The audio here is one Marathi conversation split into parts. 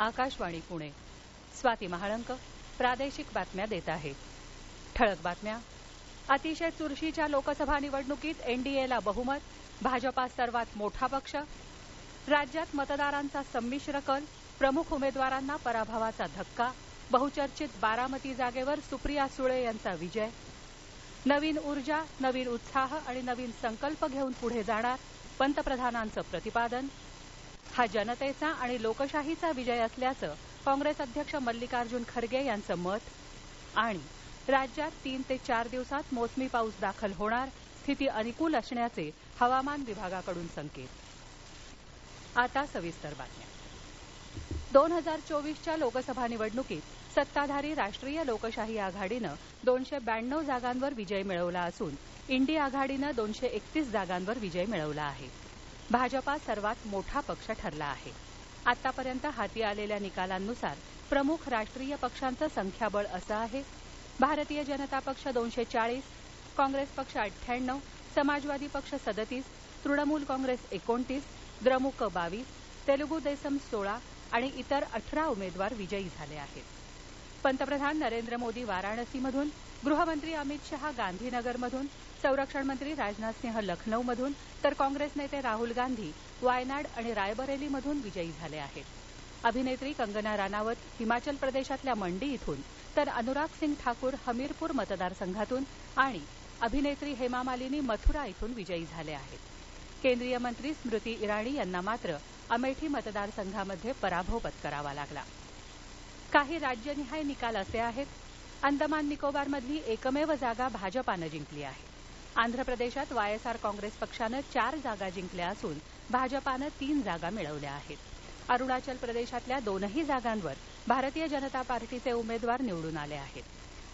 आकाशवाणी पुणे. स्वाती महाळंक प्रादेशिक बातम्या देत आहे. ठळक बातम्या. अतिशय चुरशीच्या लोकसभा निवडणुकीत एनडीएला बहुमत, भाजपा सर्वात मोठा पक्ष. राज्यात मतदारांचा संमिश्र कल, प्रमुख उमेदवारांना पराभवाचा धक्का. बहुचर्चित बारामती जागेवर सुप्रिया सुळे यांचा विजय. नवीन ऊर्जा, नवीन उत्साह आणि नवीन संकल्प घेऊन पुढे जाणार, पंतप्रधानांचं प्रतिपादन. हा जनतेचा आणि लोकशाहीचा विजय असल्याचं काँग्रेस अध्यक्ष मल्लिकार्जुन खरगे यांचं मत. आणि राज्यात 3 ते 4 दिवसात मोसमी पाऊस दाखल होणार, स्थिती अनुकूल असण्याचे हवामान विभागाकडून संकेत. आता सविस्तर बातम्या. 2024च्या लोकसभा निवडणुकीत सत्ताधारी राष्ट्रीय लोकशाही आघाडीनं 292 जागांवर विजय मिळवला असून इंडी आघाडीनं 231 जागांवर विजय मिळवला आहे. भाजपा सर्वात मोठा पक्ष ठरला आहे. आतापर्यंत हाती आलेल्या निकालांनुसार प्रमुख राष्ट्रीय पक्षांचं संख्याबळ असं आहे: भारतीय जनता पक्ष 240, काँग्रेस पक्ष 98, समाजवादी पक्ष 37, तृणमूल काँग्रेस 29, द्रमुक 22, तेलुगू देसम 16 आणि इतर 18 उमेदवार विजयी झाले आहेत. पंतप्रधान नरेंद्र मोदी वाराणसीमधून, गृहमंत्री अमित शहा गांधीनगरमधून, संरक्षण मंत्री राजनाथ सिंह लखनौमधून तर काँग्रेस नेते राहुल गांधी वायनाड आणि रायबरेलीमधून विजयी झाले आहेत. अभिनेत्री कंगना राणावत हिमाचल प्रदेशातल्या मंडी इथून तर अनुराग सिंग ठाकूर हमीरपूर मतदारसंघातून आणि अभिनेत्री हेमा मालिनी मथुरा इथून विजयी झाले आहेत. केंद्रीय मंत्री स्मृती इराणी यांना मात्र अमेठी मतदारसंघामध्ये पराभव पत्करावा लागला. काही राज्यनिहाय निकाल असे आहेत: अंदमान निकोबारमधली एकमेव जागा भाजपानं जिंकली आहे. आंध्र प्रदेशात वायएसआर काँग्रेस पक्षानं 4 जागा जिंकल्या असून भाजपानं 3 जागा मिळवल्या आहेत. अरुणाचल प्रदेशातल्या 2ही जागांवर भारतीय जनता पार्टीचे उमेदवार निवडून आले आहेत.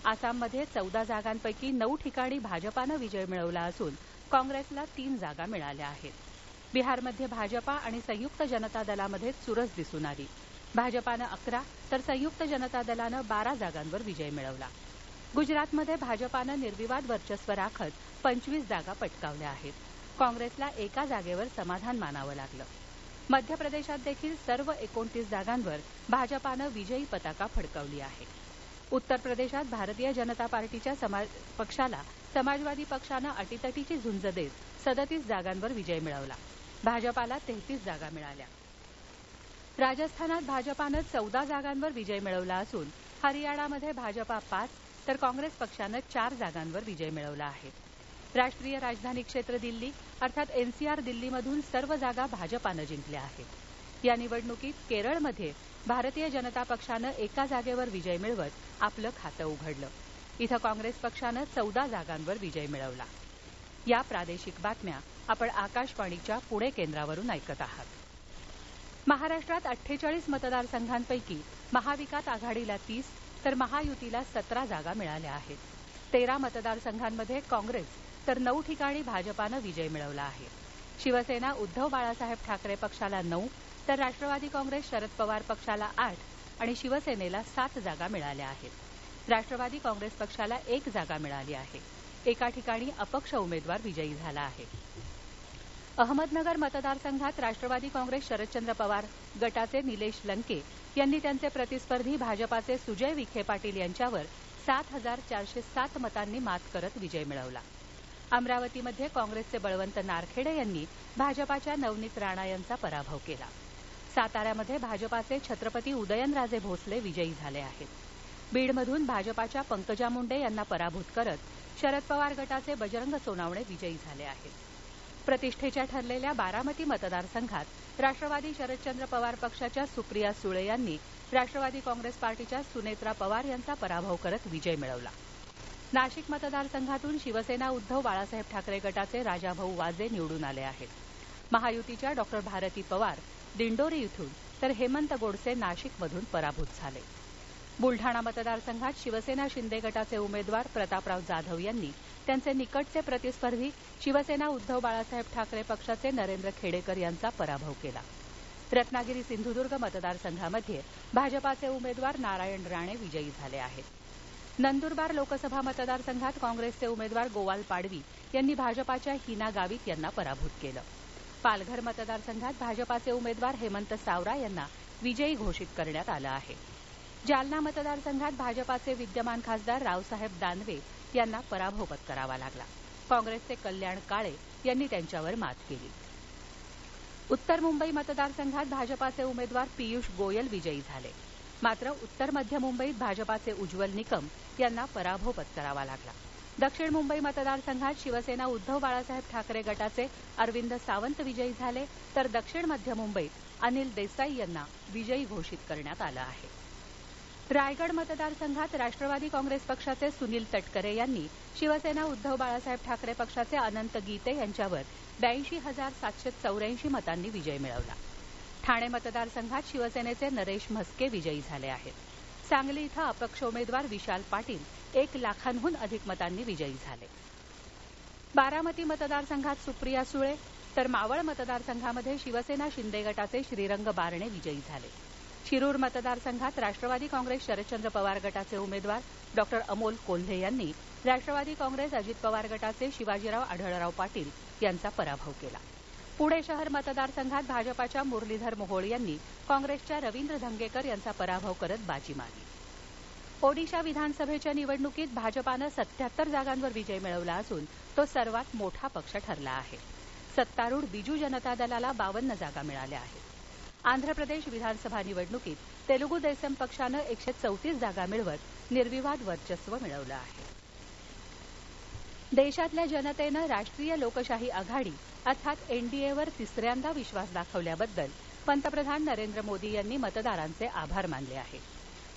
आसाममध्ये 14 जागांपैकी 9 ठिकाणी भाजपानं विजय मिळवला असून काँग्रेसला 3 जागा मिळाल्या आहेत. बिहारमध्ये भाजपा आणि संयुक्त जनता दलामध्ये चुरस दिसून आली. भाजपानं 11 तर संयुक्त जनता दलानं 12 जागांवर विजय मिळवला. गुजरातमध्ये भाजपानं निर्विवाद वर्चस्व राखत 25 जागा पटकावल्या आहेत. काँग्रेसला 1 जागेवर समाधान मानावं लागलं. मध्य प्रदेशात देखील सर्व 29 जागांवर भाजपानं विजयी पताका फडकवली आहे. उत्तर प्रदेशात भारतीय जनता पार्टीच्या पक्षाला समाजवादी पक्षानं अटीतटीची झुंज देत 37 जागांवर विजय मिळवला. भाजपाला 33 जागा मिळाल्या. राजस्थानात भाजपानं 14 जागांवर विजय मिळवला असून हरियाणामध्ये भाजपा 5 तर काँग्रेस पक्षानं 4 जागांवर विजय मिळवला आहे. राष्ट्रीय राजधानी क्षेत्र दिल्ली अर्थात एनसीआर दिल्लीमधून सर्व जागा भाजपानं जिंकल्या आहेत. या निवडणुकीत केरळमध्ये भारतीय जनता पक्षानं 1 जागेवर विजय मिळवत आपलं खातं उघडलं. इथं काँग्रेस पक्षानं 14 जागांवर विजय मिळवला. या प्रादेशिक बातम्या आपण आकाशवाणीच्या पुणे केंद्रावरून ऐकत आहात. महाराष्ट्रात 48 मतदारसंघांपैकी महाविकास आघाडीला 30 तर महायुतीला 17 जागा मिळाल्या आहेत. 13 मतदारसंघांमध्ये काँग्रेस तर 9 ठिकाणी भाजपानं विजय मिळवला आहे. शिवसेना उद्धव बाळासाहेब ठाकरे पक्षाला 9 तर राष्ट्रवादी काँग्रेस शरद पवार पक्षाला 8 आणि शिवसेनेला 7 जागा मिळाल्या आहेत. राष्ट्रवादी काँग्रेस पक्षाला 1 जागा मिळाली आहे. एका ठिकाणी अपक्ष उमेदवार विजयी झाला आहे. अहमदनगर मतदारसंघात राष्ट्रवादी काँग्रेस शरदचंद्र पवार गटाचे निलेश लंके यांनी त्यांचे प्रतिस्पर्धी भाजपाचे सुजय विखे पाटील यांच्यावर 7,407 मतांनी मात करत विजय मिळवला. अमरावतीमध्ये काँग्रेसचे बळवंत नारखेडे यांनी भाजपाच्या नवनीत राणा यांचा पराभव केला. साताऱ्यामध्ये भाजपाचे छत्रपती उदयनराजे भोसले विजयी झाले आहेत. बीडमधून भाजपाच्या पंकजा मुंडे यांना पराभूत करत शरद पवार गटाचे बजरंग सोनावणे विजयी झाले आहेत. प्रतिष्ठेच्या ठरलेल्या बारामती मतदारसंघात राष्ट्रवादी शरदचंद्र पवार पक्षाच्या सुप्रिया सुळे यांनी राष्ट्रवादी काँग्रेस पार्टीच्या सुनेत्रा पवार यांचा पराभव करत विजय मिळवला. नाशिक मतदारसंघातून शिवसेना उद्धव बाळासाहेब ठाकरे गटाचे राजाभाऊ वाजे निवडून आले आहेत. महायुतीच्या डॉक्टर भारती पवार दिंडोरी इथून तर हेमंत गोडसे नाशिकमधून पराभूत झाले. बुलढाणा मतदारसंघात शिवसेना शिंदे गटाचे उमेदवार प्रतापराव जाधव यांनी त्यांचे निकटचे प्रतिस्पर्धी शिवसेना उद्धव बाळासाहेब ठाकरे पक्षाचे नरेंद्र खेडेकर यांचा पराभव केला. रत्नागिरी सिंधुदुर्ग मतदारसंघामध्ये भाजपाचे उमेदवार नारायण राणे विजयी झाले आहेत. नंदुरबार लोकसभा मतदारसंघात काँग्रेसचे उमेदवार गोवाल पाडवी यांनी भाजपाच्या हिना गावित यांना पराभूत केलं. पालघर मतदारसंघात भाजपाचे उमेदवार हेमंत सावरा यांना विजयी घोषित करण्यात आलं आहे. जालना मतदारसंघात भाजपाचे विद्यमान खासदार रावसाहेब दानवे यांना पराभव पत्करावा लागला. काँग्रेसचे कल्याण काळे यांनी त्यांच्यावर मात केली. उत्तर मुंबई मतदारसंघात भाजपाचे उमेदवार पियुष गोयल विजयी झाले. मात्र उत्तर मध्य मुंबईत भाजपाचे उज्ज्वल निकम यांना पराभव पत्करावा लागला. दक्षिण मुंबई मतदारसंघात शिवसेना उद्धव बाळासाहेब ठाकरे गटाचे अरविंद सावंत विजयी झाले, तर दक्षिण मध्य मुंबईत अनिल देसाई यांना विजयी घोषित करण्यात आलं आहे. रायगड मतदारसंघात राष्ट्रवादी काँग्रेस पक्षाचे सुनील तटकरे यांनी शिवसेना उद्धव बाळासाहेब ठाकरे पक्षाचे अनंत गीते यांच्यावर 82,784 मतांनी विजय मिळवला. ठाणे मतदारसंघात शिवसेनेचे नरेश म्हस्के विजयी झाले आहेत. सांगली इथं अपक्ष उमेदवार विशाल पाटील 1 लाखांहून अधिक मतांनी विजयी झाले. बारामती मतदारसंघात सुप्रिया सुळे तर मावळ मतदारसंघामध्ये शिवसेना शिंदे गटाचे श्रीरंग बारणे विजयी झाले. शिरूर मतदारसंघात राष्ट्रवादी काँग्रेस शरदचंद्र पवार गटाचे उमेदवार डॉक्टर अमोल कोल्हे यांनी राष्ट्रवादी काँग्रेस अजित पवार गटाचे शिवाजीराव आढळराव पाटील यांचा पराभव केला. पुणे शहर मतदारसंघात भाजपाच्या मुरलीधर मोहोळ यांनी काँग्रेसच्या रवींद्र धंगेकर यांचा पराभव करत बाजी मारली. ओडिशा विधानसभेच्या निवडणुकीत भाजपानं 77 जागांवर विजय मिळवला असून तो सर्वात मोठा पक्ष ठरला आहे. सत्तारूढ बिजू जनता दलाला 52 जागा मिळाल्या आहेत. आंध्र प्रदेश विधानसभा निवडणुकीत तेलुगू देसम पक्षानं 134 जागा मिळवत निर्विवाद वर्चस्व मिळवलं आहे. देशातल्या जनतेनं राष्ट्रीय लोकशाही आघाडी अर्थात एनडीएवर तिसऱ्यांदा विश्वास दाखवल्याबद्दल पंतप्रधान नरेंद्र मोदी यांनी मतदारांचे आभार मानले आहेत.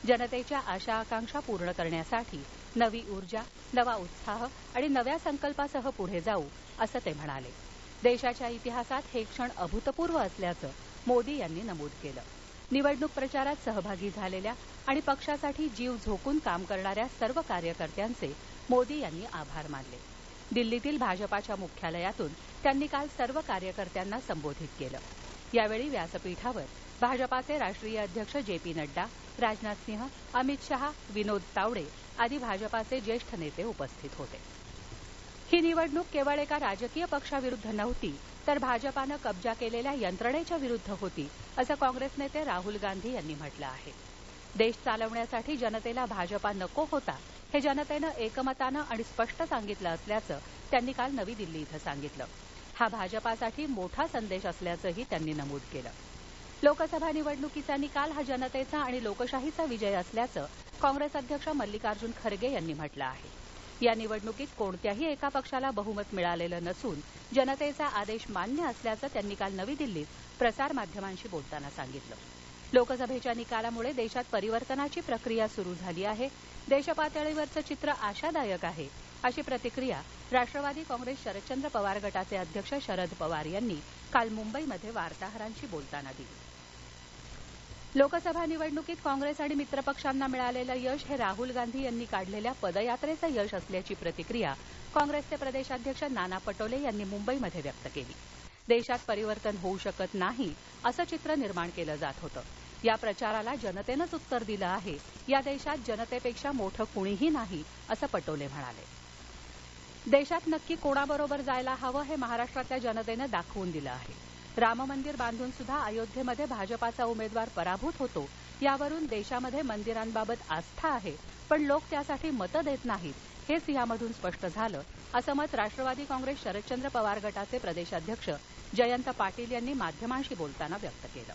जनतेच्या आशा आकांक्षा पूर्ण करण्यासाठी नवी ऊर्जा, नवा उत्साह आणि नव्या संकल्पासह पुढे जाऊ असं ते म्हणाले. देशाच्या इतिहासात हे क्षण अभूतपूर्व असल्याचं मोदी यांनी नमूद केलं. निवडणूक प्रचारात सहभागी झालेल्या आणि पक्षासाठी जीव झोकून काम करणाऱ्या सर्व कार्यकर्त्यांचे मोदी यांनी आभार मानले. दिल्लीतील भाजपाच्या मुख्यालयातून त्यांनी काल सर्व कार्यकर्त्यांना संबोधित केलं. यावेळी व्यासपीठावर भाजपाचे राष्ट्रीय अध्यक्ष जे.पी. नड्डा, राजनाथ सिंह, अमित शहा, विनोद तावडे आदी भाजपाचे ज्येष्ठ नेते उपस्थित होते. ही निवडणूक केवळ एका राजकीय पक्षाविरुद्ध नव्हती, तर भाजपानं कब्जा केलेल्या यंत्रणेच्या विरुद्ध होती, असं काँग्रेस नेते राहुल गांधी यांनी म्हटलं आहे. देश चालवण्यासाठी जनतेला भाजपा नको होता, हे जनतेनं एकमतानं आणि स्पष्ट सांगितलं असल्याचं त्यांनी काल नवी दिल्ली इथं सांगितलं. हा भाजपासाठी मोठा संदेश असल्याचंही त्यांनी नमूद केलं. लोकसभा निवडणुकीचा निकाल हा जनतेचा आणि लोकशाहीचा विजय असल्याचं काँग्रेस अध्यक्ष मल्लिकार्जुन खरगे यांनी म्हटलं आहे. या निवडणुकीत कोणत्याही एका पक्षाला बहुमत मिळालेलं नसून जनतेचा आदेश मान्य असल्याचं त्यांनी काल नवी दिल्लीत प्रसारमाध्यमांशी बोलताना सांगितलं. लोकसभेच्या निकालामुळे देशात परिवर्तनाची प्रक्रिया सुरू झाली आहे. देशपातळीवरचं चित्र आशादायक आहे, अशी प्रतिक्रिया राष्ट्रवादी काँग्रेस शरदचंद्र पवार गटाचे अध्यक्ष शरद पवार यांनी काल मुंबईमध्ये वार्ताहरांशी बोलताना दिली. लोकसभा निवडणुकीत काँग्रेस आणि मित्रपक्षांना मिळालेलं यश हे राहुल गांधी यांनी काढलेल्या पदयात्रेचं यश असल्याची प्रतिक्रिया काँग्रेसचे प्रदेशाध्यक्ष नाना पटोले यांनी मुंबईमध्ये व्यक्त केली. देशात परिवर्तन होऊ शकत नाही असं चित्र निर्माण केलं जात होतं. या प्रचाराला जनतेनंच उत्तर दिलं आहे. या देशात जनतेपेक्षा मोठं कुणीही नाही, असं पटोले म्हणाले. देशात नक्की कोणाबरोबर जायला हवं हे महाराष्ट्रातल्या जनतेनं दाखवून दिलं आहे. राम मंदिर बांधून सुद्धा अयोध्येमध्ये भाजपाचा उमेदवार पराभूत होतो. यावरून देशामध्ये मंदिरांबाबत आस्था आहे, पण लोक त्यासाठी मतं देत नाहीत, हेच यामधून स्पष्ट झालं, असं मत राष्ट्रवादी काँग्रेस शरदचंद्र पवार गटाचे प्रदेशाध्यक्ष जयंत पाटील यांनी माध्यमांशी बोलताना व्यक्त केलं.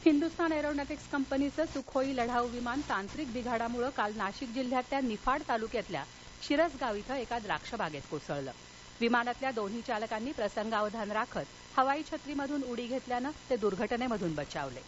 हिंदुस्थान एरोनॉटिक्स कंपनीचं सुखोई लढाऊ विमान तांत्रिक बिघाडामुळे काल नाशिक जिल्ह्यातल्या निफाड तालुक्यातल्या शिरसगाव इथं एका द्राक्ष बागेत कोसळलं. विमानातल्या दोन्ही चालकांनी प्रसंगावधान राखत हवाई छत्रीमधून उडी घेतल्यानं ते दुर्घटनेमधून बचावले.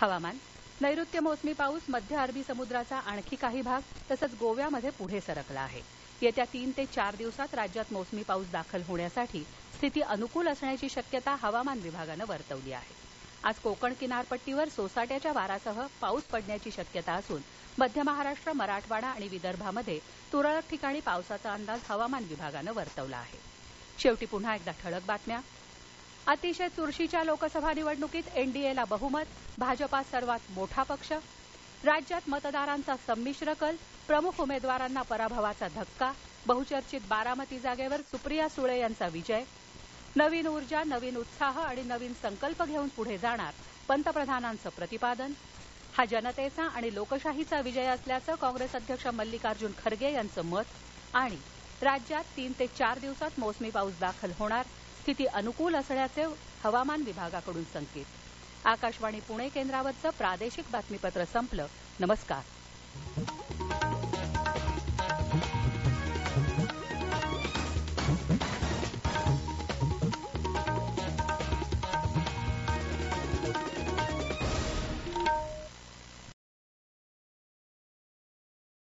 हवामान. नैऋत्य मोसमी पाऊस मध्य अरबी समुद्राचा आणखी काही भाग तसंच गोव्यामध्ये पुढे सरकला आहे. येत्या 3 ते 4 दिवसात राज्यात मोसमी पाऊस दाखल होण्यासाठी स्थिती अनुकूल असण्याची शक्यता हवामान विभागानं वर्तवली आहे. आज कोकण किनारपट्टीवर सोसाट्याच्या वारासह पाऊस पडण्याची शक्यता असून मध्य महाराष्ट्र, मराठवाडा आणि विदर्भामध्ये तुरळक ठिकाणी पावसाचा अंदाज हवामान विभागानं वर्तवला आहे. शेवटी पुन्हा एकदा ठळक बातम्या. अतिशय चुरशीच्या लोकसभा निवडणुकीत एनडीएला बहुमत, भाजपा सर्वात मोठा पक्ष. राज्यात मतदारांचा संमिश्र कल, प्रमुख उमेदवारांना पराभवाचा धक्का. बहुचर्चित बारामती जागेवर सुप्रिया सुळे यांचा विजय. नवीन ऊर्जा, नवीन उत्साह आणि नवीन संकल्प घेऊन पुढे जाणार पंतप्रधानांचं प्रतिपादन. हा जनतेचा आणि लोकशाहीचा विजय असल्याचं काँग्रेस अध्यक्ष मल्लिकार्जुन खरगे यांचं मत. आणि राज्यात 3 ते 4 दिवसात मोसमी पाऊस दाखल होणार, स्थिती अनुकूल असल्याचे हवामान विभागाकडून संकेत. आकाशवाणी पुणे केंद्रावरचं प्रादेशिक बातमीपत्र संपलं. नमस्कार.